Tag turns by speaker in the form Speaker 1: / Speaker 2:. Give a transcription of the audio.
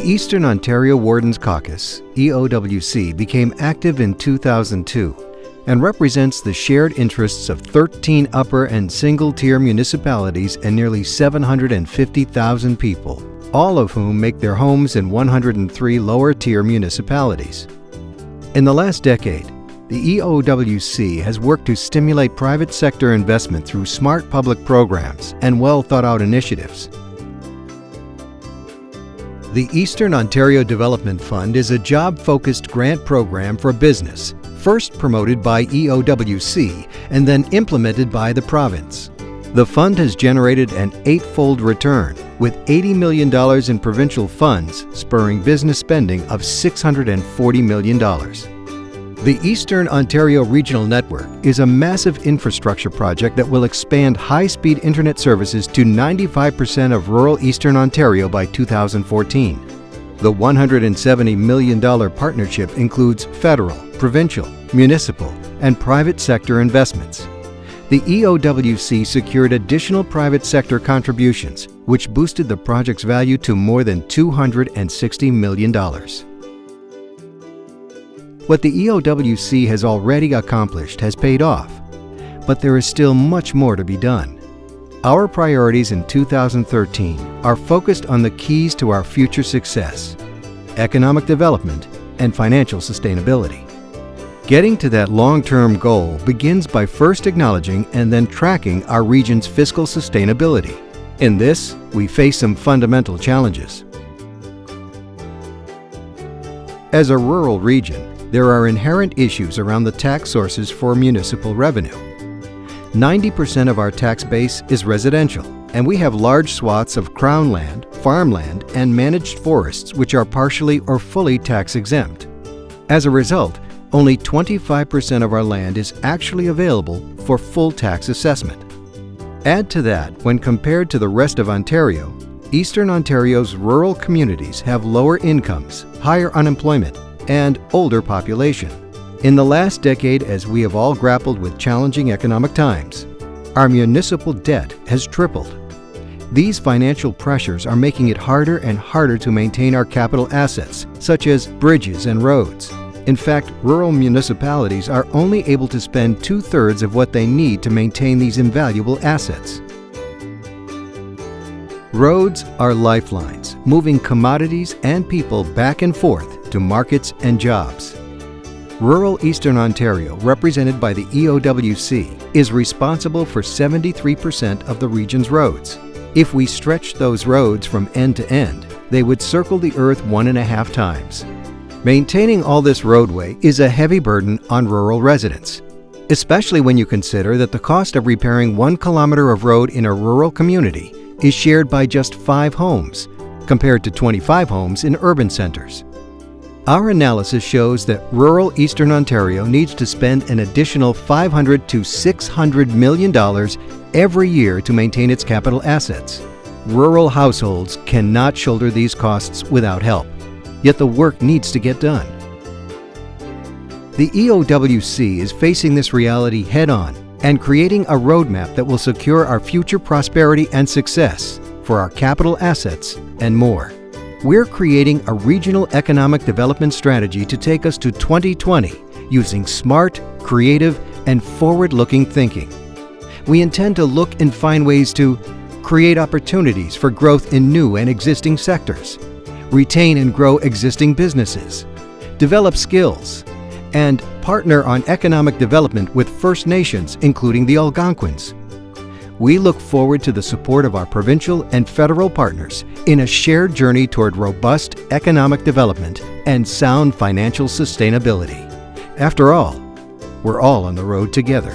Speaker 1: The Eastern Ontario Wardens Caucus, EOWC, became active in 2002 and represents the shared interests of 13 upper and single-tier municipalities and nearly 750,000 people, all of whom make their homes in 103 lower-tier municipalities. In the last decade, the EOWC has worked to stimulate private sector investment through smart public programs and well-thought-out initiatives. The Eastern Ontario Development Fund is a job-focused grant program for business, first promoted by EOWC and then implemented by the province. The fund has generated an 8-fold return, with $80 million in provincial funds spurring business spending of $640 million. The Eastern Ontario Regional Network is a massive infrastructure project that will expand high-speed internet services to 95% of rural Eastern Ontario by 2014. The $170 million partnership includes federal, provincial, municipal, and private sector investments. The EOWC secured additional private sector contributions, which boosted the project's value to more than $260 million. What the EOWC has already accomplished has paid off, but there is still much more to be done. Our priorities in 2013 are focused on the keys to our future success: economic development and financial sustainability. Getting to that long-term goal begins by first acknowledging and then tracking our region's fiscal sustainability. In this, we face some fundamental challenges. As a rural region, there are inherent issues around the tax sources for municipal revenue. 90% of our tax base is residential, and we have large swaths of crown land, farmland, and managed forests which are partially or fully tax exempt. As a result, only 25% of our land is actually available for full tax assessment. Add to that, when compared to the rest of Ontario, Eastern Ontario's rural communities have lower incomes, higher unemployment, and older population. In the last decade, as we have all grappled with challenging economic times, our municipal debt has tripled. These financial pressures are making it harder and harder to maintain our capital assets, such as bridges and roads. In fact, rural municipalities are only able to spend 2/3 of what they need to maintain these invaluable assets. Roads are lifelines, moving commodities and people back and forth to markets and jobs. Rural Eastern Ontario, represented by the EOWC, is responsible for 73% of the region's roads. If we stretched those roads from end to end, they would circle the earth 1.5 times. Maintaining all this roadway is a heavy burden on rural residents, especially when you consider that the cost of repairing 1 kilometer of road in a rural community is shared by just 5 homes, compared to 25 homes in urban centers. Our analysis shows that rural Eastern Ontario needs to spend an additional $500 to $600 million every year to maintain its capital assets. Rural households cannot shoulder these costs without help, yet the work needs to get done. The EOWC is facing this reality head-on and creating a roadmap that will secure our future prosperity and success for our capital assets and more. We're creating a regional economic development strategy to take us to 2020 using smart, creative, and forward-looking thinking. We intend to look and find ways to create opportunities for growth in new and existing sectors, retain and grow existing businesses, develop skills, and partner on economic development with First Nations, including the Algonquins. We look forward to the support of our provincial and federal partners in a shared journey toward robust economic development and sound financial sustainability. After all, we're all on the road together.